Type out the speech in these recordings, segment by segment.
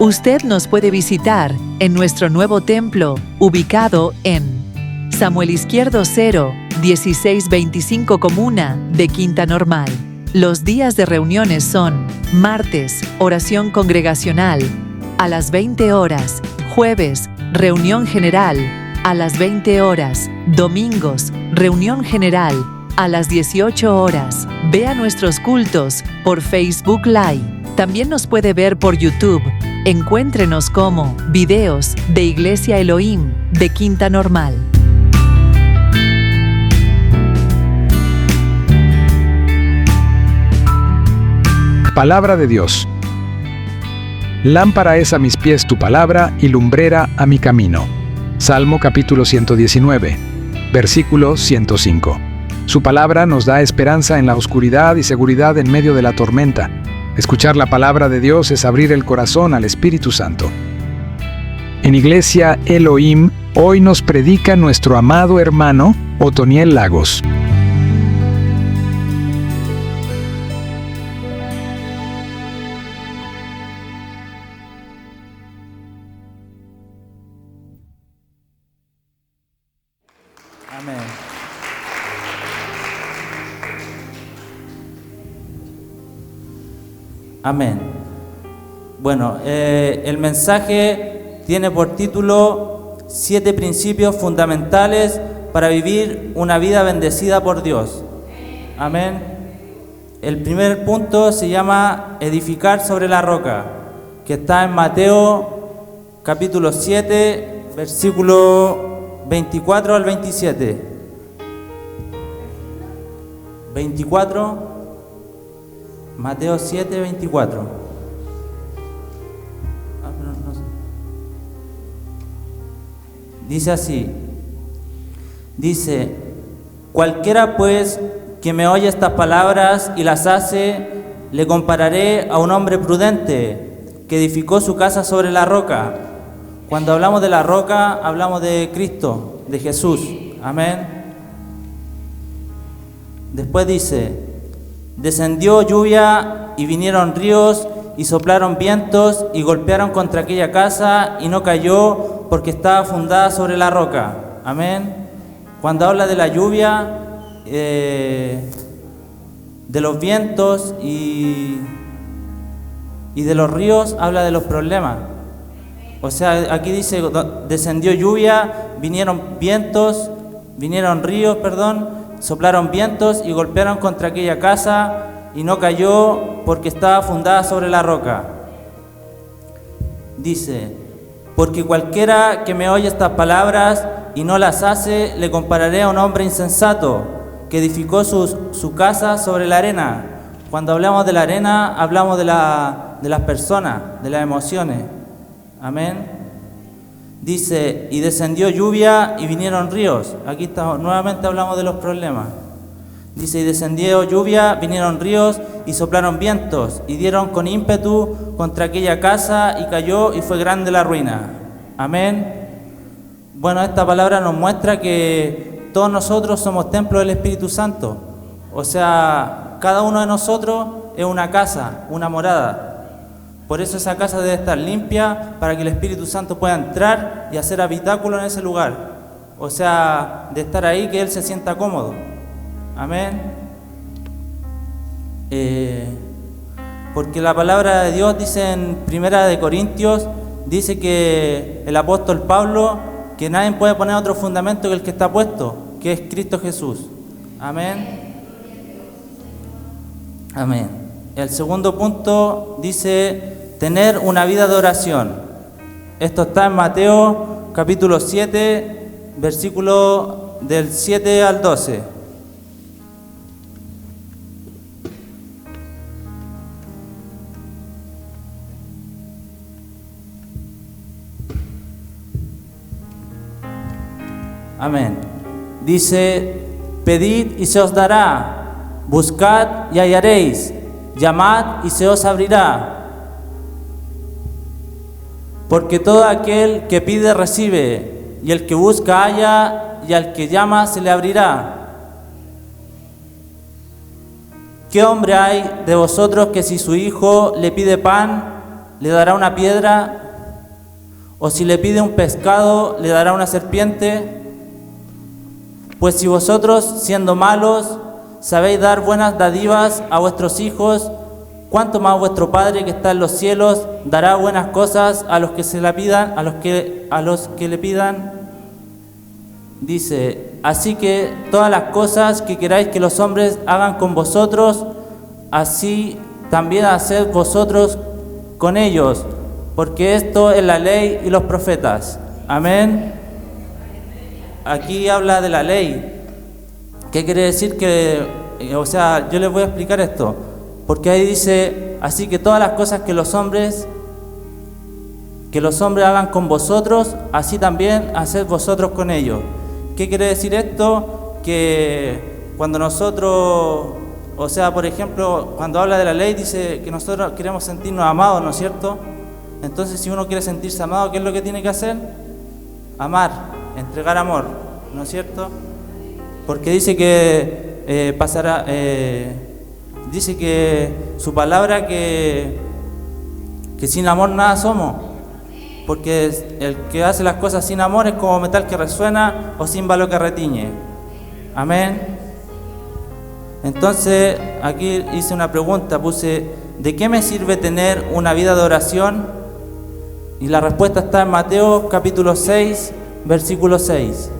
Usted nos puede visitar en nuestro nuevo templo, ubicado en Samuel Izquierdo 0, 1625 Comuna de Quinta Normal. Los días de reuniones son: martes, oración congregacional, a las 20 horas, jueves, reunión general, a las 20 horas, domingos, reunión general, a las 18 horas. Vea nuestros cultos por Facebook Live. También nos puede ver por YouTube. Encuéntrenos como Videos de Iglesia Elohim de Quinta Normal. Palabra de Dios. Lámpara es a mis pies tu palabra y lumbrera a mi camino. Salmo capítulo 119, versículo 105. Su palabra nos da esperanza en la oscuridad y seguridad en medio de la tormenta. Escuchar la palabra de Dios es abrir el corazón al Espíritu Santo. En Iglesia Elohim, hoy nos predica nuestro amado hermano Otoniel Lagos. Amén. Amén. Bueno, el mensaje tiene por título 7 principios fundamentales para vivir una vida bendecida por Dios. Amén. El primer punto se llama edificar sobre la roca, que está en Mateo capítulo 7, versículo 24 al 27. 24. Mateo 7, 24. No sé. Dice así. Dice: cualquiera pues que me oye estas palabras y las hace, le compararé a un hombre prudente que edificó su casa sobre la roca. Cuando hablamos de la roca, hablamos de Cristo, de Jesús. Amén. Después dice: descendió lluvia y vinieron ríos y soplaron vientos y golpearon contra aquella casa y no cayó porque estaba fundada sobre la roca. Amén. Cuando habla de la lluvia, de los vientos y de los ríos, habla de los problemas. O sea, aquí dice: descendió lluvia, vinieron ríos, soplaron vientos y golpearon contra aquella casa y no cayó porque estaba fundada sobre la roca. Dice: porque cualquiera que me oye estas palabras y no las hace, le compararé a un hombre insensato que edificó su casa sobre la arena. Cuando hablamos de la arena, hablamos de las personas, de las emociones. Amén. Dice: y descendió lluvia y vinieron ríos. Aquí nuevamente hablamos de los problemas. Dice: y descendió lluvia, vinieron ríos y soplaron vientos y dieron con ímpetu contra aquella casa y cayó y fue grande la ruina. Amén. Bueno, esta palabra nos muestra que todos nosotros somos templo del Espíritu Santo. O sea, cada uno de nosotros es una casa, una morada. Por eso esa casa debe estar limpia para que el Espíritu Santo pueda entrar y hacer habitáculo en ese lugar. O sea, de estar ahí, que Él se sienta cómodo. Amén. Porque la palabra de Dios dice en 1 Corintios, dice que el apóstol Pablo, que nadie puede poner otro fundamento que el que está puesto, que es Cristo Jesús. Amén. Amén. El segundo punto dice: tener una vida de oración. Esto está en Mateo capítulo 7, versículo del 7 al 12. Amén. Dice: pedid y se os dará, buscad y hallaréis, llamad y se os abrirá. Porque todo aquel que pide recibe, y el que busca halla, y al que llama se le abrirá. ¿Qué hombre hay de vosotros que si su hijo le pide pan, le dará una piedra? ¿O si le pide un pescado, le dará una serpiente? Pues si vosotros, siendo malos, sabéis dar buenas dádivas a vuestros hijos, ¿cuánto más vuestro Padre que está en los cielos dará buenas cosas a los que se la pidan, a los que le pidan? Dice, así que todas las cosas que queráis que los hombres hagan con vosotros, así también haced vosotros con ellos, porque esto es la ley y los profetas. Amén. Aquí habla de la ley. ¿Qué quiere decir? Yo les voy a explicar esto. Porque ahí dice, así que todas las cosas que los hombres hagan con vosotros, así también haced vosotros con ellos. ¿Qué quiere decir esto? Que cuando nosotros, por ejemplo, cuando habla de la ley, dice que nosotros queremos sentirnos amados, ¿no es cierto? Entonces, si uno quiere sentirse amado, ¿qué es lo que tiene que hacer? Amar, entregar amor, ¿no es cierto? Porque dice que dice que su palabra que sin amor nada somos. Porque el que hace las cosas sin amor es como metal que resuena o címbalo que retiñe. Amén. Entonces, aquí hice una pregunta, puse, ¿de qué me sirve tener una vida de oración? Y la respuesta está en Mateo capítulo 6, versículo 6.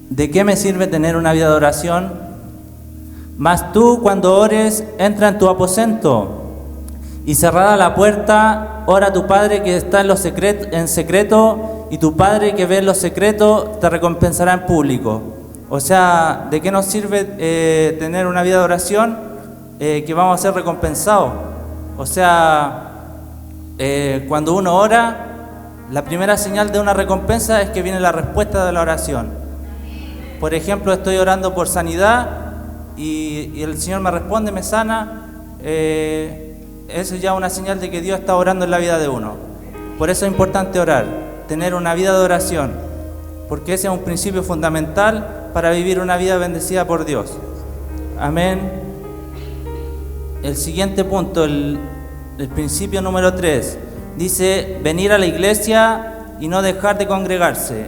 ¿De qué me sirve tener una vida de oración? Mas tú, cuando ores, entra en tu aposento y cerrada la puerta, ora a tu Padre que está en secreto, y tu Padre que ve en lo secreto te recompensará en público. O sea, ¿de qué nos sirve tener una vida de oración? Que vamos a ser recompensados. O sea, cuando uno ora, la primera señal de una recompensa es que viene la respuesta de la oración. Por ejemplo, estoy orando por sanidad y el Señor me responde, me sana. Eso ya es una señal de que Dios está orando en la vida de uno. Por eso es importante orar, tener una vida de oración, porque ese es un principio fundamental para vivir una vida bendecida por Dios. Amén. El siguiente punto, el principio número 3, dice venir a la iglesia y no dejar de congregarse.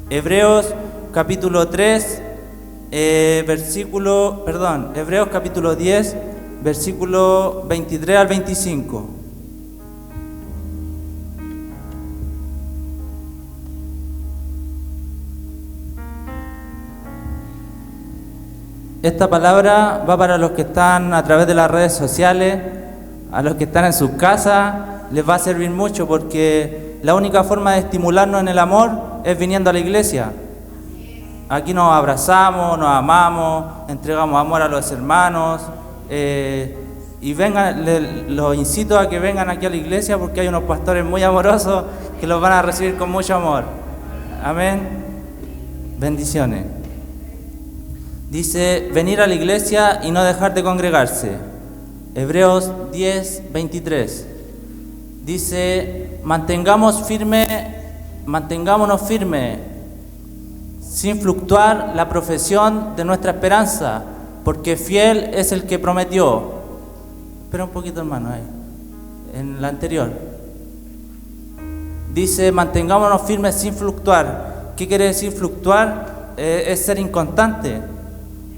Hebreos capítulo 10, versículo 23 al 25. Esta palabra va para los que están a través de las redes sociales, a los que están en sus casas, les va a servir mucho, porque la única forma de estimularnos en el amor es viniendo a la iglesia. Aquí nos abrazamos, nos amamos, entregamos amor a los hermanos, y vengan, los incito a que vengan aquí a la iglesia, porque hay unos pastores muy amorosos que los van a recibir con mucho amor. Amén. Bendiciones. Dice, venir a la iglesia y no dejar de congregarse. Hebreos 10, 23. Dice, mantengámonos firmes, sin fluctuar la profesión de nuestra esperanza, porque fiel es el que prometió. Espera un poquito, hermano, en la anterior. Dice, mantengámonos firmes sin fluctuar. ¿Qué quiere decir fluctuar? Es ser inconstante.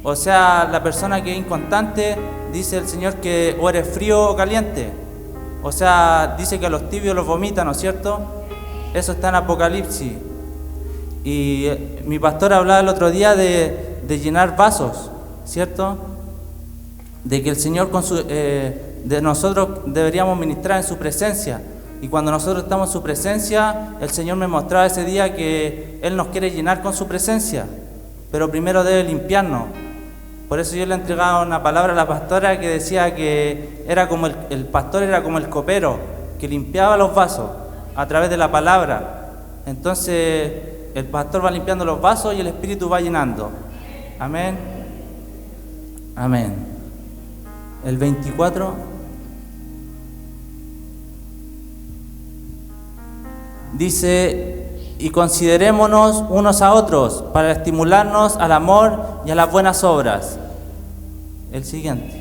O sea, la persona que es inconstante, dice el Señor que o eres frío o caliente. O sea, dice que a los tibios los vomita, ¿no es cierto? Eso está en Apocalipsis. Y mi pastor hablaba el otro día de llenar vasos, ¿cierto? De que el Señor de nosotros deberíamos ministrar en su presencia. Y cuando nosotros estamos en su presencia, el Señor me mostraba ese día que Él nos quiere llenar con su presencia, pero primero debe limpiarnos. Por eso yo le entregaba una palabra a la pastora que decía que era como el pastor era como el copero, que limpiaba los vasos a través de la palabra. Entonces el pastor va limpiando los vasos y el Espíritu va llenando. Amén. Amén. El 24. Dice, y considerémonos unos a otros para estimularnos al amor y a las buenas obras. El siguiente.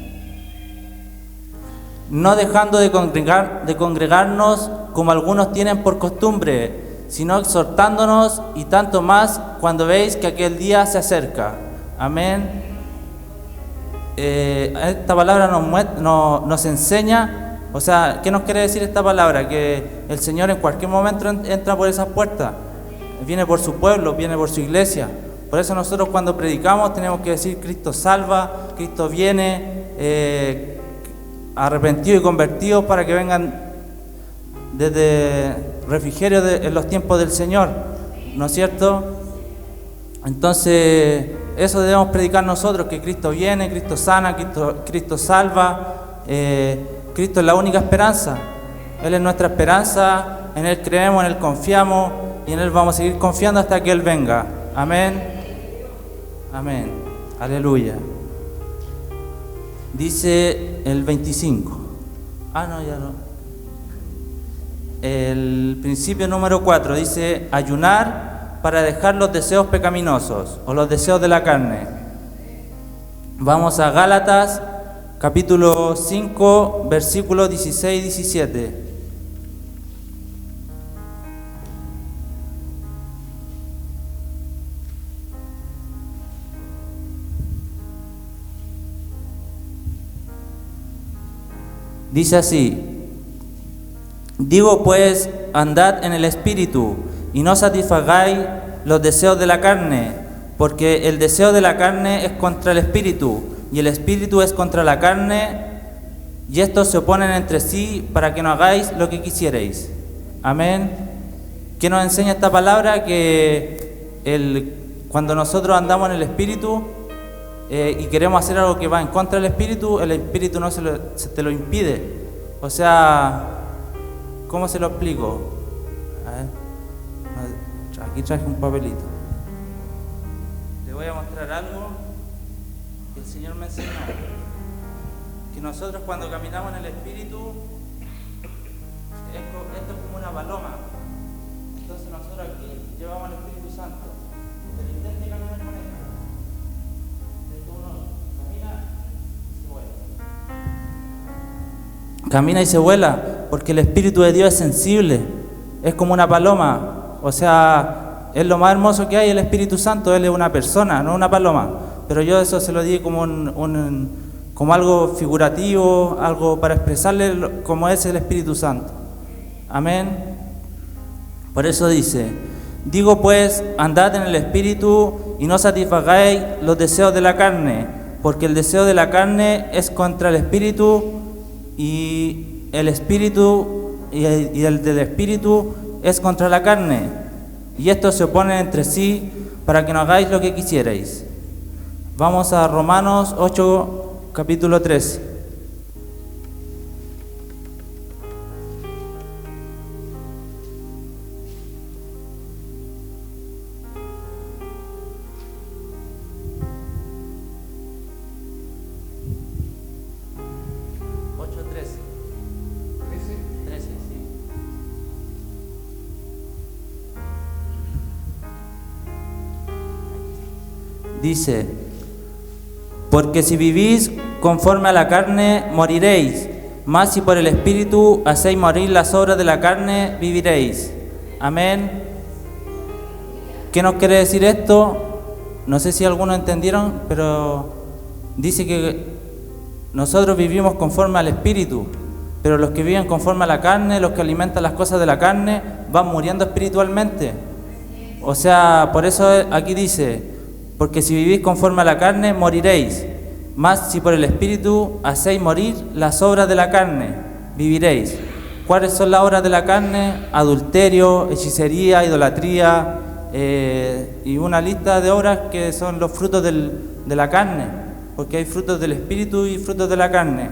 No dejando de congregarnos como algunos tienen por costumbre, sino exhortándonos, y tanto más cuando veis que aquel día se acerca. Amén. Esta palabra nos enseña, o sea, ¿qué nos quiere decir esta palabra? Que el Señor en cualquier momento entra por esas puertas, viene por su pueblo, viene por su iglesia. Por eso nosotros cuando predicamos tenemos que decir: Cristo salva, Cristo viene, arrepentidos y convertidos para que vengan desde refrigerio en los tiempos del Señor, ¿no es cierto? Entonces eso debemos predicar nosotros, que Cristo viene, Cristo sana, Cristo salva, Cristo es la única esperanza, Él es nuestra esperanza, en Él creemos, en Él confiamos y en Él vamos a seguir confiando hasta que Él venga. Amén, amén, aleluya. Dice el 25. El principio número 4 dice: ayunar para dejar los deseos pecaminosos o los deseos de la carne. Vamos a Gálatas capítulo 5 versículos 16 y 17. Dice así: digo pues, andad en el Espíritu, y no satisfagáis los deseos de la carne, porque el deseo de la carne es contra el Espíritu, y el Espíritu es contra la carne, y estos se oponen entre sí para que no hagáis lo que quisierais. Amén. ¿Qué nos enseña esta palabra? Que cuando nosotros andamos en el Espíritu, y queremos hacer algo que va en contra del Espíritu, el Espíritu no se te lo impide. O sea, ¿cómo se lo explico? A ver, aquí traje un papelito. Le voy a mostrar algo que el Señor me enseñó. Que nosotros cuando caminamos en el Espíritu, esto es como una paloma. Entonces nosotros aquí llevamos al Espíritu Santo. Pero intente caminar con él. Camina y se vuela, porque el Espíritu de Dios es sensible, es como una paloma, o sea, es lo más hermoso que hay, el Espíritu Santo. Él es una persona, no una paloma, pero yo eso se lo di como como algo figurativo, algo para expresarle cómo es el Espíritu Santo. Amén. Por eso dice: digo pues, andad en el Espíritu y no satisfagáis los deseos de la carne, porque el deseo de la carne es contra el Espíritu, y el Espíritu y el del Espíritu es contra la carne, y estos se oponen entre sí para que no hagáis lo que quisierais. Vamos a Romanos 8, capítulo 13. Dice: porque si vivís conforme a la carne, moriréis, mas si por el Espíritu hacéis morir las obras de la carne, viviréis. Amén. ¿Qué nos quiere decir esto? No sé si algunos entendieron, pero dice que nosotros vivimos conforme al Espíritu, pero los que viven conforme a la carne, los que alimentan las cosas de la carne, van muriendo espiritualmente. O sea, por eso aquí dice: porque si vivís conforme a la carne, moriréis, mas si por el Espíritu hacéis morir las obras de la carne, viviréis. ¿Cuáles son las obras de la carne? Adulterio, hechicería, idolatría, y una lista de obras que son los frutos de la carne, porque hay frutos del Espíritu y frutos de la carne.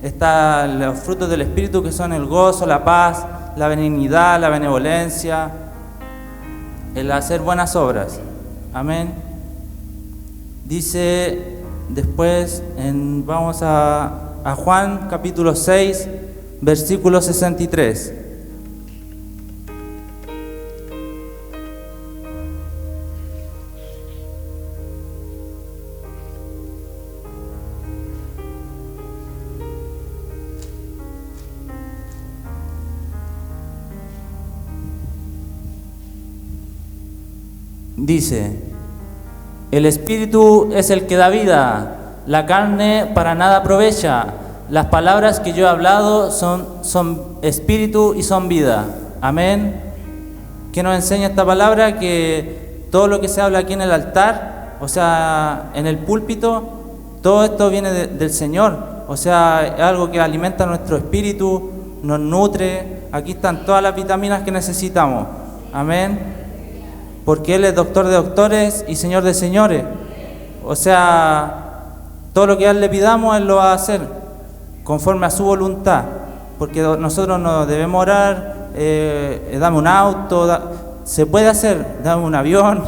Están los frutos del Espíritu, que son el gozo, la paz, la benignidad, la benevolencia, el hacer buenas obras. Amén. Dice después, vamos a Juan capítulo 6, versículo 63. Dice: el espíritu es el que da vida, la carne para nada aprovecha. Las palabras que yo he hablado son espíritu y son vida. Amén. ¿Qué nos enseña esta palabra? Que todo lo que se habla aquí en el altar, o sea, en el púlpito, todo esto viene del Señor. O sea, es algo que alimenta nuestro espíritu, nos nutre. Aquí están todas las vitaminas que necesitamos. Amén. Porque Él es doctor de doctores y Señor de señores. O sea, todo lo que a Él le pidamos, Él lo va a hacer conforme a su voluntad. Porque nosotros no debemos orar, dame un auto, se puede hacer, dame un avión,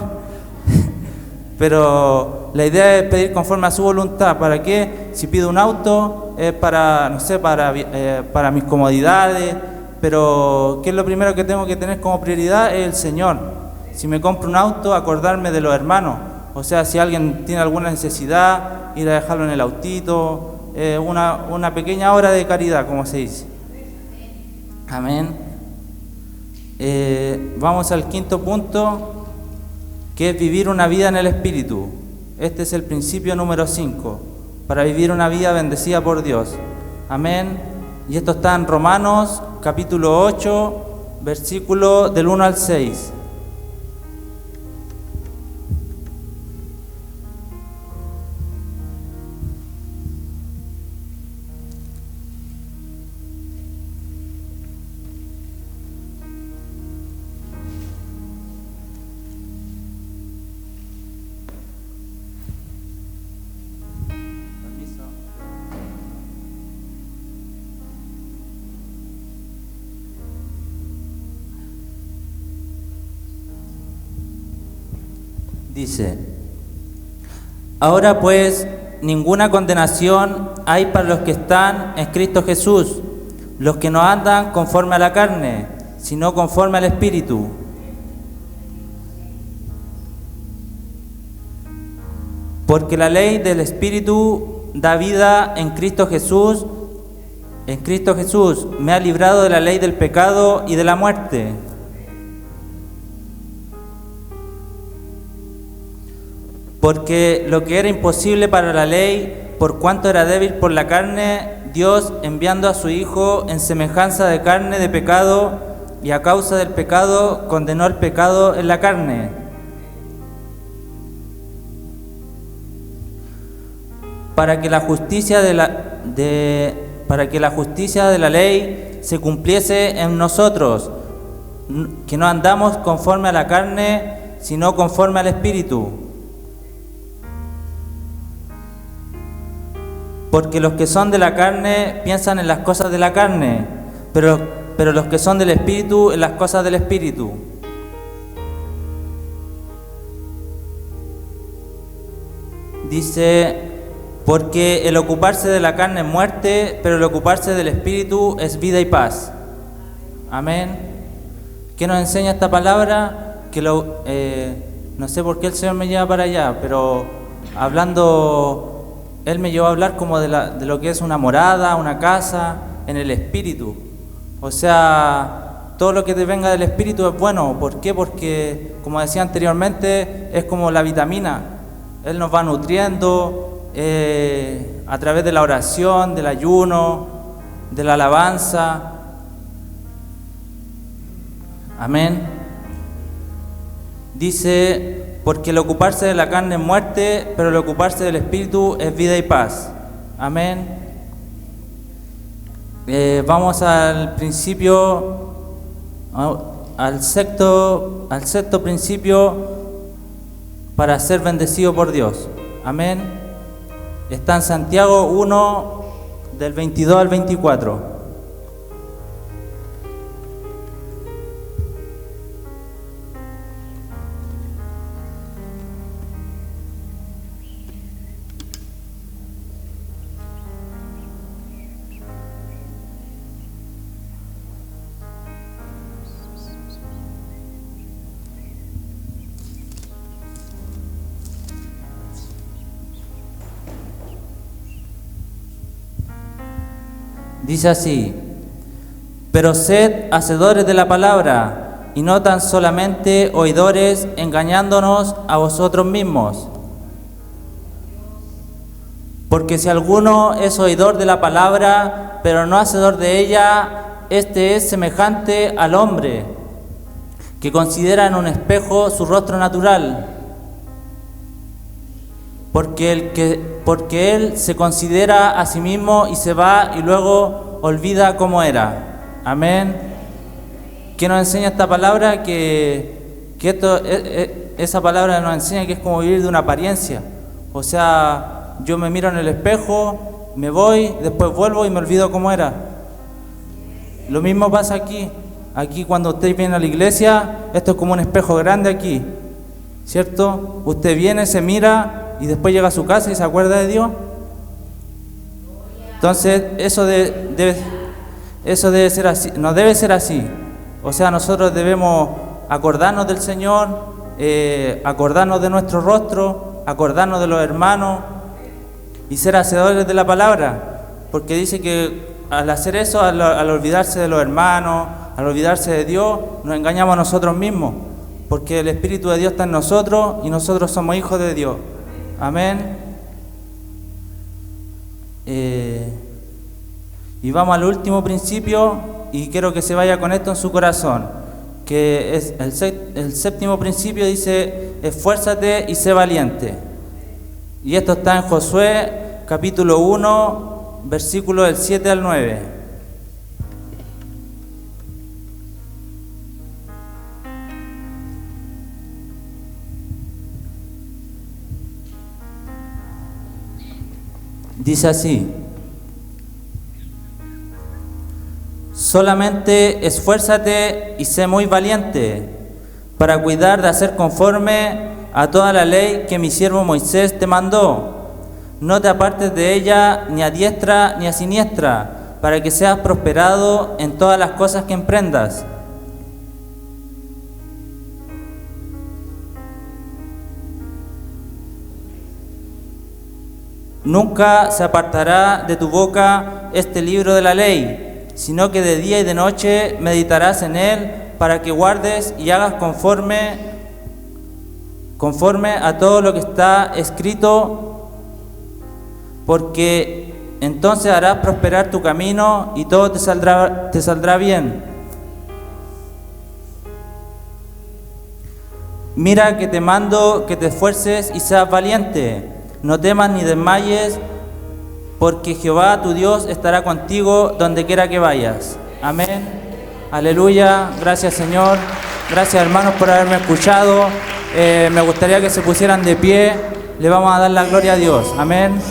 pero la idea es pedir conforme a su voluntad. ¿Para qué? Si pido un auto es para, no sé, para mis comodidades, pero ¿qué es lo primero que tengo que tener como prioridad? Es el Señor. Si me compro un auto, acordarme de los hermanos. O sea, si alguien tiene alguna necesidad, ir a dejarlo en el autito, una pequeña obra de caridad, como se dice. Amén. Vamos al quinto punto, que es vivir una vida en el Espíritu. Este es el principio número 5, para vivir una vida bendecida por Dios. Amén. Y esto está en Romanos, capítulo 8, versículo del 1 al 6. Dice: ahora pues ninguna condenación hay para los que están en Cristo Jesús, los que no andan conforme a la carne, sino conforme al Espíritu. Porque la ley del Espíritu da vida en Cristo Jesús. En Cristo Jesús me ha librado de la ley del pecado y de la muerte. Porque lo que era imposible para la ley, por cuanto era débil por la carne, Dios, enviando a su Hijo en semejanza de carne de pecado, y a causa del pecado, condenó el pecado en la carne. Para que la justicia de la ley se cumpliese en nosotros, que no andamos conforme a la carne, sino conforme al Espíritu. Porque los que son de la carne piensan en las cosas de la carne, pero los que son del Espíritu en las cosas del Espíritu. Dice: porque el ocuparse de la carne es muerte, pero el ocuparse del Espíritu es vida y paz. Amén. ¿Qué nos enseña esta palabra? Que no sé por qué el Señor me lleva para allá, pero hablando... Él me llevó a hablar como de lo que es una morada, una casa, en el Espíritu. O sea, todo lo que te venga del Espíritu es bueno. ¿Por qué? Porque, como decía anteriormente, es como la vitamina. Él nos va nutriendo a través de la oración, del ayuno, de la alabanza. Amén. Dice... porque el ocuparse de la carne es muerte, pero el ocuparse del Espíritu es vida y paz. Amén. Vamos al principio, al sexto principio para ser bendecido por Dios. Amén. Está en Santiago 1, del 22 al 24. Dice así: pero sed hacedores de la palabra y no tan solamente oidores, engañándonos a vosotros mismos. Porque si alguno es oidor de la palabra, pero no hacedor de ella, este es semejante al hombre, que considera en un espejo su rostro natural. Porque él se considera a sí mismo y se va y luego olvida cómo era. Amén. ¿Qué nos enseña esta palabra? Esa palabra nos enseña que es como vivir de una apariencia. O sea, yo me miro en el espejo, me voy, después vuelvo y me olvido cómo era. Lo mismo pasa aquí. Aquí cuando usted viene a la iglesia, esto es como un espejo grande aquí, ¿cierto? Usted viene, se mira y después llega a su casa y se acuerda de Dios. Entonces, eso debe ser así, no debe ser así. O sea, nosotros debemos acordarnos del Señor, acordarnos de nuestro rostro, acordarnos de los hermanos y ser hacedores de la palabra, porque dice que al hacer eso, al olvidarse de los hermanos, al olvidarse de Dios, nos engañamos a nosotros mismos, porque el Espíritu de Dios está en nosotros y nosotros somos hijos de Dios. Amén. Y vamos al último principio, y quiero que se vaya con esto en su corazón, que es el séptimo principio. Dice: esfuérzate y sé valiente. Y esto está en Josué capítulo 1, versículos del 7 al 9. Dice así: solamente esfuérzate y sé muy valiente para cuidar de hacer conforme a toda la ley que mi siervo Moisés te mandó. No te apartes de ella ni a diestra ni a siniestra, para que seas prosperado en todas las cosas que emprendas. Nunca se apartará de tu boca este libro de la ley, sino que de día y de noche meditarás en él, para que guardes y hagas conforme a todo lo que está escrito, porque entonces harás prosperar tu camino y todo te saldrá bien. Mira que te mando que te esfuerces y seas valiente. No temas ni desmayes, porque Jehová tu Dios estará contigo donde quiera que vayas. Amén. Aleluya. Gracias, Señor. Gracias, hermanos, por haberme escuchado. Me gustaría que se pusieran de pie. Le vamos a dar la gloria a Dios. Amén.